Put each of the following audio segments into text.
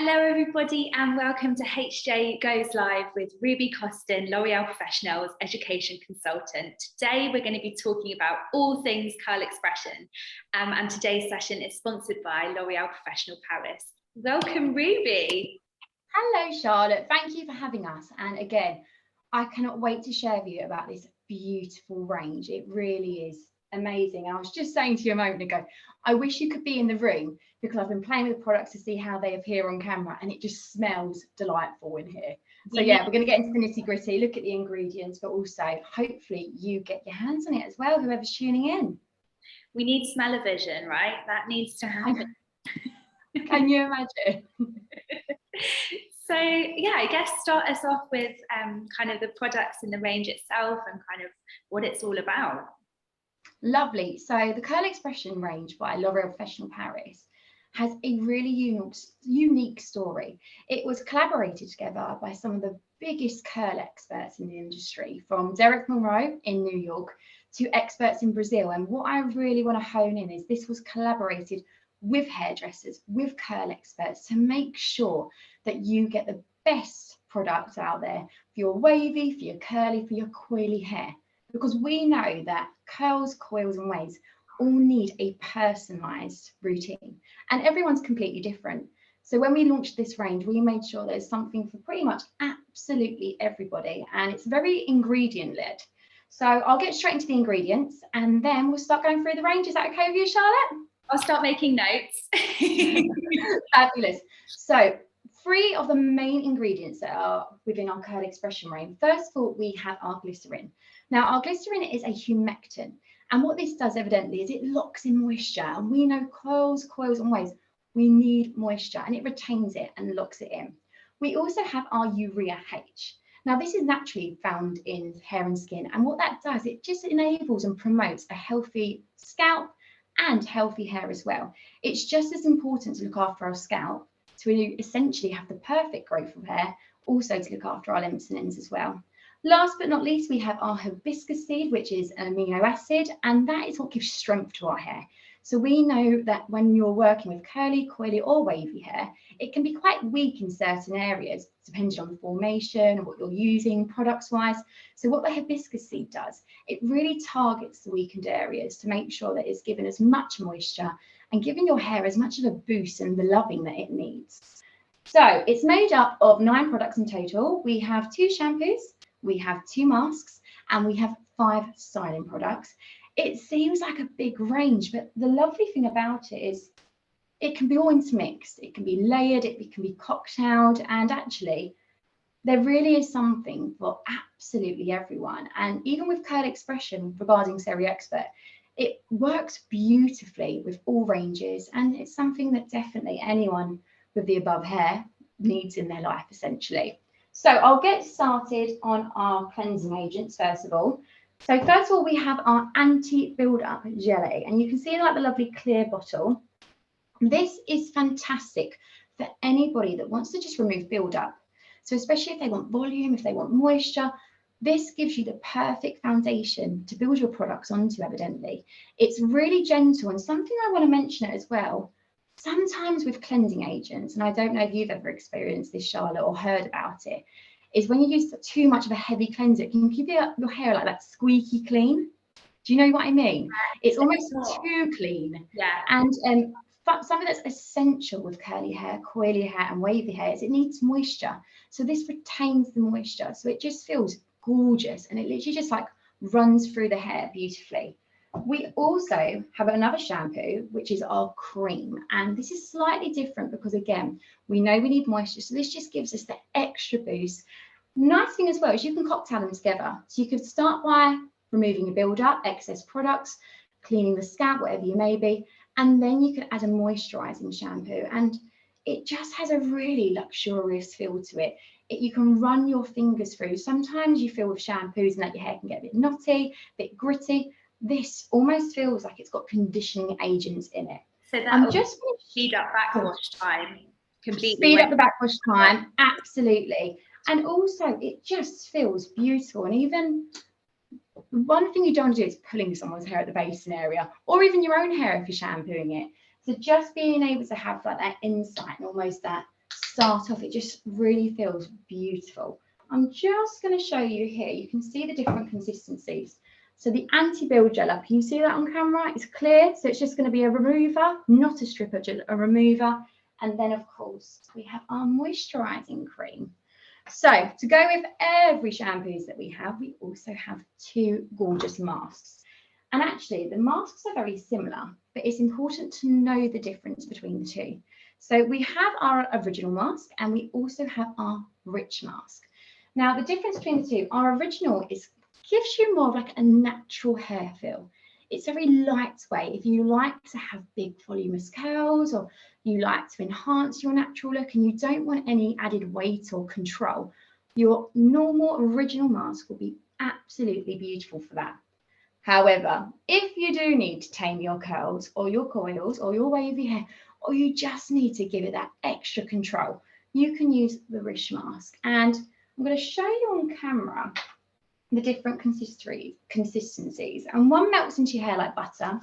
Hello everybody and welcome to HJ Goes Live with Rubie Costin, L'Oréal Professionnel's Education Consultant. Today we're going to be talking about all things curl expression and today's session is sponsored by L'Oréal Professionnel Paris. Welcome Rubie. Hello Charlotte, thank you for having us, and again I cannot wait to share with you about this beautiful range. It really is amazing. I was just saying to you a moment ago, I wish you could be in the room because I've been playing with the products to see how they appear on camera and it just smells delightful in here. So yeah, we're going to get into the nitty gritty, look at the ingredients, but also hopefully you get your hands on it as well, whoever's tuning in. We need smell-o-vision, right? That needs to happen. Can you imagine? So yeah, I guess start us off with kind of the products and the range itself and kind of what it's all about. Lovely. So the Curl Expression range by L'Oréal Professionnel Paris has a really unique story. It was collaborated together by some of the biggest curl experts in the industry, from Derek Monroe in New York to experts in Brazil. And what I really want to hone in is this was collaborated with hairdressers, with curl experts to make sure that you get the best products out there for your wavy, for your curly, for your coily hair. Because we know that curls, coils and waves all need a personalised routine and everyone's completely different. So when we launched this range, we made sure there's something for pretty much absolutely everybody, and it's very ingredient led. So I'll get straight into the ingredients and then we'll start going through the range. Is that okay with you, Charlotte? I'll start making notes. Fabulous. So 3 of the main ingredients that are within our curl expression range. First of all, we have our glycerin. Now, our glycerin is a humectant, and what this does evidently is it locks in moisture, and we know coils and waves, we need moisture, and it retains it and locks it in. We also have our urea H. Now, this is naturally found in hair and skin, and what that does, it just enables and promotes a healthy scalp and healthy hair as well. It's just as important to look after our scalp, to essentially have the perfect growth of hair, also to look after our lymphs and ends as well. Last but not least, we have our hibiscus seed, which is an amino acid, and that is what gives strength to our hair. So we know that when you're working with curly, coily or wavy hair, it can be quite weak in certain areas, depending on the formation and what you're using products-wise. So what the hibiscus seed does, it really targets the weakened areas to make sure that it's given as much moisture and giving your hair as much of a boost and the loving that it needs. So it's made up of 9 products in total. We have 2 shampoos, we have 2 masks, and we have 5 styling products. It seems like a big range, but the lovely thing about it is it can be all intermixed, it can be layered, it can be cocktailed, and actually there really is something for absolutely everyone. And even with curl expression, regarding Seri Expert, it works beautifully with all ranges, and it's something that definitely anyone with the above hair needs in their life essentially. So I'll get started on our cleansing agents first of all. So first of all, we have our anti-build-up jelly, and you can see like the lovely clear bottle. This is fantastic for anybody that wants to just remove build-up. So especially if they want volume, if they want moisture, this gives you the perfect foundation to build your products onto, evidently. It's really gentle, and something I want to mention as well, sometimes with cleansing agents, and I don't know if you've ever experienced this, Charlotte, or heard about it, is when you use too much of a heavy cleanser, it can give your hair like that squeaky clean. Do you know what I mean? It's almost too clean. Yeah. And something that's essential with curly hair, coily hair and wavy hair is it needs moisture. So this retains the moisture. So it just feels gorgeous, and it literally just like runs through the hair beautifully. We also have another shampoo, which is our cream, and this is slightly different because again, we know we need moisture, so this just gives us the extra boost. Nice thing as well is you can cocktail them together. So you could start by removing your build-up, excess products, cleaning the scalp, whatever you may be, and then you can add a moisturizing shampoo, and it just has a really luxurious feel to it. You can run your fingers through. Sometimes you feel with shampoos and that your hair can get a bit knotty, a bit gritty. This almost feels like it's got conditioning agents in it. So that just speed up backwash time completely. Speed up the backwash time, absolutely. And also it just feels beautiful. And even one thing you don't want to do is pulling someone's hair at the basin area, or even your own hair if you're shampooing it. So just being able to have like that insight and almost that start off, it just really feels beautiful. I'm just going to show you here. You can see the different consistencies. So the anti-build gel up, can you see that on camera? It's clear, so it's just going to be a remover, not a stripper, just a remover. And then, of course, we have our moisturising cream. So to go with every shampoos that we have, we also have 2 gorgeous masks. And actually, the masks are very similar, but it's important to know the difference between the two. So we have our original mask and we also have our rich mask. Now, the difference between the two, our original gives you more of like a natural hair feel. It's very lightweight. If you like to have big voluminous curls, or you like to enhance your natural look and you don't want any added weight or control, your normal original mask will be absolutely beautiful for that. However, if you do need to tame your curls or your coils or your wavy hair, or you just need to give it that extra control, you can use the Rich mask. And I'm going to show you on camera the different consistencies. And one melts into your hair like butter,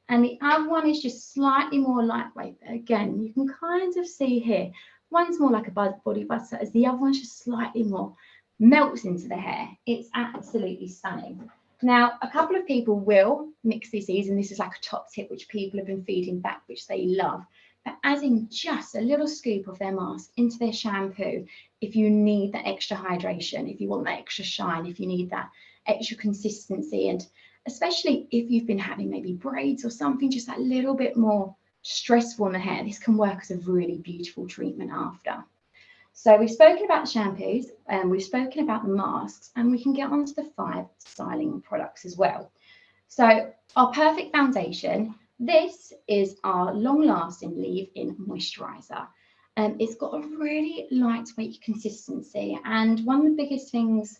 and the other one is just slightly more lightweight. But again, you can kind of see here, one's more like a body butter, as the other one's just slightly more melts into the hair. It's absolutely stunning. Now, a couple of people will mix these, and this is like a top tip which people have been feeding back, which they love. But adding just a little scoop of their mask into their shampoo, if you need that extra hydration, if you want that extra shine, if you need that extra consistency, and especially if you've been having maybe braids or something, just that little bit more stressful on the hair, this can work as a really beautiful treatment after. So we've spoken about the shampoos and we've spoken about the masks, and we can get on to the 5 styling products as well. So our perfect foundation, this is our long-lasting leave-in moisturiser. It's got a really lightweight consistency, and one of the biggest things,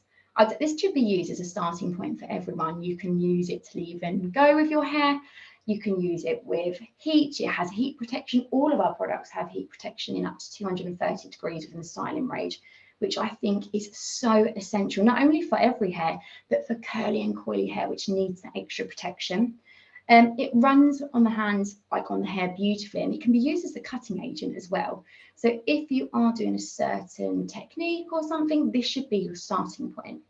this should be used as a starting point for everyone. You can use it to leave and go with your hair. You can use it with heat. It has heat protection. All of our products have heat protection in up to 230 degrees within the styling range, which I think is so essential, not only for every hair, but for curly and coily hair, which needs that extra protection. It runs on the hands, like on the hair, beautifully, and it can be used as a cutting agent as well. So if you are doing a certain technique or something, this should be your starting point.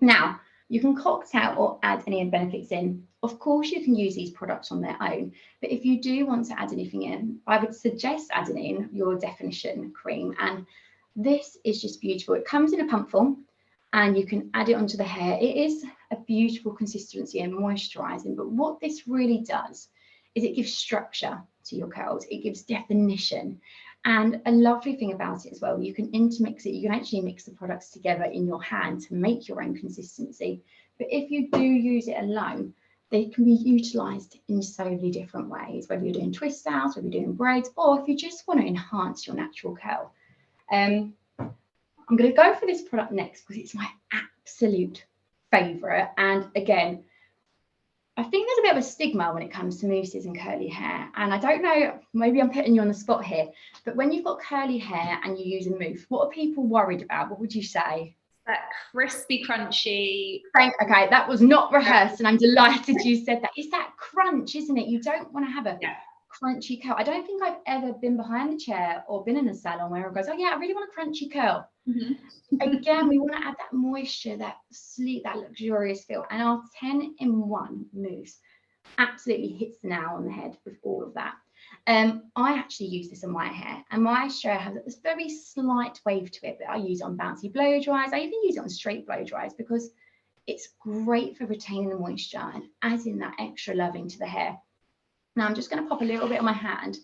Now, you can cocktail or add any benefits in. Of course, you can use these products on their own, but if you do want to add anything in, I would suggest adding in your definition cream. And this is just beautiful. It comes in a pump form, and you can add it onto the hair. It is a beautiful consistency and moisturizing, but what this really does is it gives structure to your curls. It gives definition. And a lovely thing about it as well, you can intermix it. You can actually mix the products together in your hand to make your own consistency. But if you do use it alone, they can be utilized in so many different ways, whether you're doing twist outs, whether you're doing braids, or if you just want to enhance your natural curl. I'm going to go for this product next because it's my absolute favorite. And again, I think there's a bit of a stigma when it comes to mousses and curly hair. And I don't know, maybe I'm putting you on the spot here, but when you've got curly hair and you use a mousse, what are people worried about? What would you say? That crispy, crunchy. Okay, that was not rehearsed, and I'm delighted you said that. It's that crunch, isn't it? You don't want to have a crunchy curl. I don't think I've ever been behind the chair or been in a salon where it goes, oh yeah, I really want a crunchy curl. Again, we want to add that moisture, that sleek, that luxurious feel. And our 10-in-1 mousse absolutely hits the nail on the head with all of that. I actually use this on my hair, and my hair has this very slight wave to it, but I use it on bouncy blow dries. I even use it on straight blow dries because it's great for retaining the moisture and adding that extra loving to the hair. Now I'm just going to pop a little bit on my hand.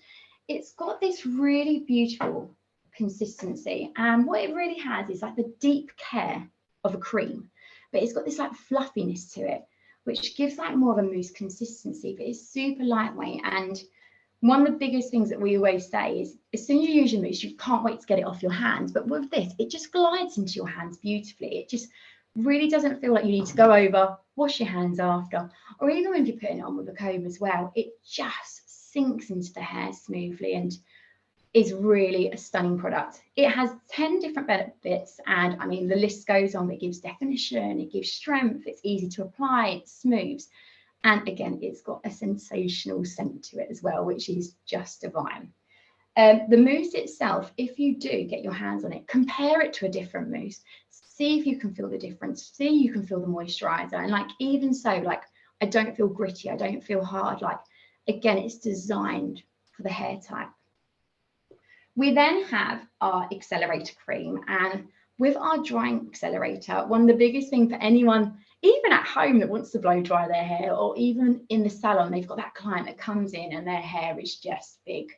It's got this really beautiful consistency, and what it really has is like the deep care of a cream, but it's got this like fluffiness to it, which gives like more of a mousse consistency, but it's super lightweight. And one of the biggest things that we always say is as soon as you use your mousse, you can't wait to get it off your hands. But with this, it just glides into your hands beautifully. It just really doesn't feel like you need to go over, wash your hands after, or even when you're putting it on with a comb as well. It just sinks into the hair smoothly and is really a stunning product. It has 10 different benefits, and I mean the list goes on. It gives definition, it gives strength, it's easy to apply, it smooths, and again it's got a sensational scent to it as well, which is just divine. The mousse itself, if you do get your hands on it, compare it to a different mousse. See if you can feel the difference. See if you can feel the moisturizer. And like, even so, like, I don't feel gritty. I don't feel hard. Like, again, it's designed for the hair type. We then have our accelerator cream, and with our drying accelerator, one of the biggest things for anyone, even at home, that wants to blow dry their hair, or even in the salon, they've got that client that comes in and their hair is just big,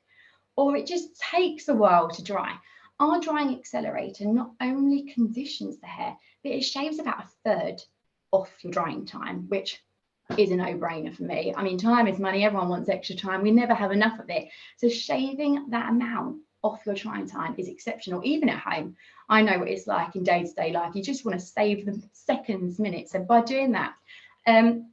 or it just takes a while to dry. Our drying accelerator not only conditions the hair, but it shaves about a third off your drying time, which is a no-brainer for me. I mean, time is money. Everyone wants extra time. We never have enough of it. So shaving that amount off your drying time is exceptional. Even at home, I know what it's like in day-to-day life. You just want to save the seconds, minutes. And by doing that,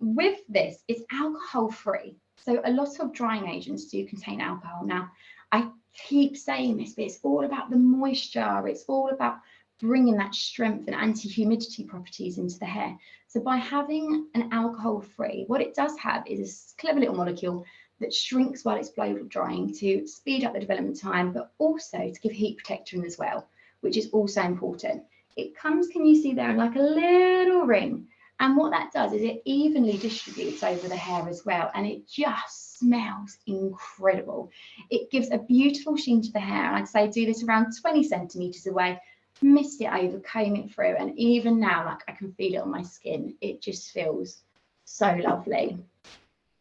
with this, it's alcohol-free. So a lot of drying agents do contain alcohol. Now, I keep saying this, but it's all about the moisture. It's all about bringing that strength and anti-humidity properties into the hair. So by having an alcohol-free, what it does have is a clever little molecule that shrinks while it's blow drying to speed up the development time, but also to give heat protection as well, which is also important. It comes, can you see there, like a little ring? And what that does is it evenly distributes over the hair as well. And it just smells incredible. It gives a beautiful sheen to the hair. And I'd say do this around 20 centimeters away, mist it over, comb it through. And even now, like, I can feel it on my skin. It just feels so lovely.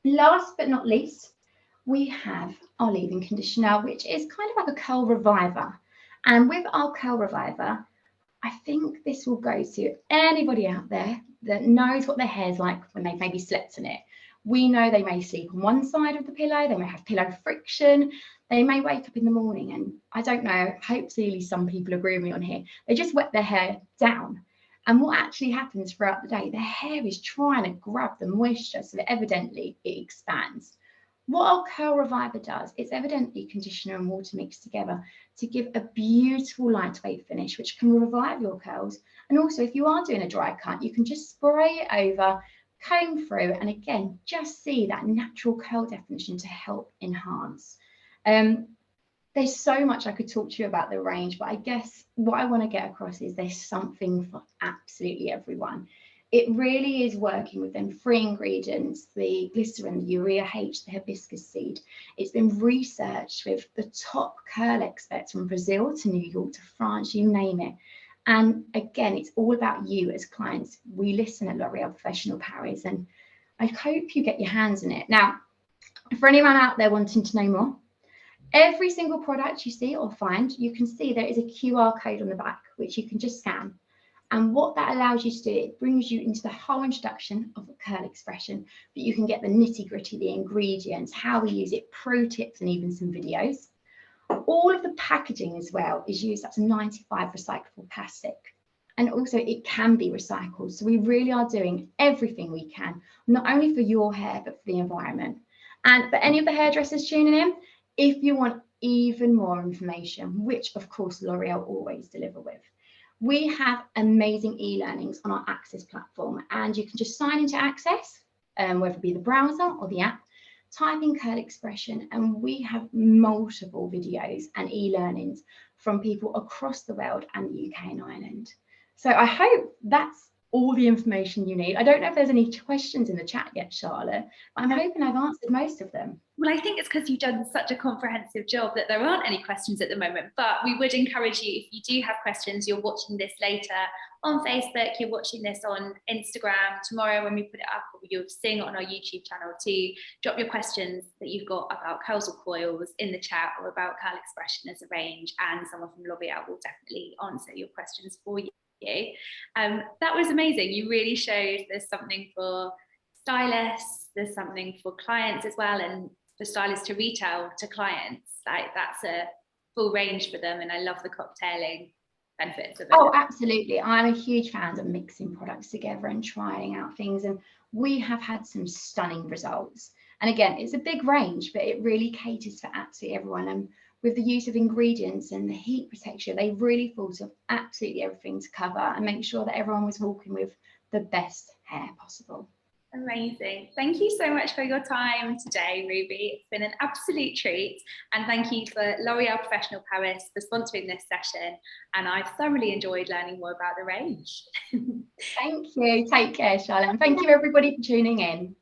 Last but not least, we have our leave-in conditioner, which is kind of like a curl reviver. And with our curl reviver, I think this will go to anybody out there that knows what their hair's like when they've maybe slept in it. We know they may sleep on one side of the pillow, they may have pillow friction, they may wake up in the morning and, I don't know, hopefully some people agree with me on here, they just wet their hair down. And what actually happens throughout the day, their hair is trying to grab the moisture so that evidently it expands. What our curl reviver does, it's evidently conditioner and water mixed together to give a beautiful lightweight finish, which can revive your curls. And also, if you are doing a dry cut, you can just spray it over, comb through, and again, just see that natural curl definition to help enhance. There's so much I could talk to you about the range, but I guess what I want to get across is there's something for absolutely everyone. It really is working with them 3 ingredients, the glycerin, the urea H, the hibiscus seed. It's been researched with the top curl experts from Brazil to New York to France, you name it. And again, it's all about you as clients. We listen at L'Oréal Professionnel Paris, and I hope you get your hands in it. Now, for anyone out there wanting to know more, every single product you see or find, you can see there is a QR code on the back, which you can just scan. And what that allows you to do, it brings you into the whole introduction of the curl expression, but you can get the nitty gritty, the ingredients, how we use it, pro tips, and even some videos. All of the packaging as well is used up to 95 recyclable plastic. And also it can be recycled. So we really are doing everything we can, not only for your hair, but for the environment. And for any of the hairdressers tuning in, if you want even more information, which of course L'Oréal always deliver with, we have amazing e-learnings on our Access platform, and you can just sign into Access, whether it be the browser or the app, type in curl expression, and we have multiple videos and e-learnings from people across the world and the UK and Ireland. So I hope that's all the information you need. I don't know if there's any questions in the chat yet, Charlotte, but I'm hoping I've answered most of them. Well, I think it's because you've done such a comprehensive job that there aren't any questions at the moment, but we would encourage you, if you do have questions, you're watching this later on Facebook, you're watching this on Instagram, tomorrow when we put it up, or you're seeing it on our YouTube channel, to drop your questions that you've got about curls or coils in the chat, or about curl expression as a range, and someone from L'Oréal will definitely answer your questions for you. That was amazing. You really showed there's something for stylists, there's something for clients as well, and for stylists to retail to clients. Like, that's a full range for them, and I love the cocktailing benefits of it. Oh, absolutely. I'm a huge fan of mixing products together and trying out things, and we have had some stunning results. And again, it's a big range, but it really caters for absolutely everyone. And with the use of ingredients and the heat protection, they really thought of absolutely everything to cover and make sure that everyone was walking with the best hair possible. Amazing. Thank you so much for your time today, Rubie. It's been an absolute treat. And thank you for L'Oréal Professionnel Paris for sponsoring this session. And I've thoroughly enjoyed learning more about the range. Thank you. Take care, Charlotte. And thank you everybody for tuning in.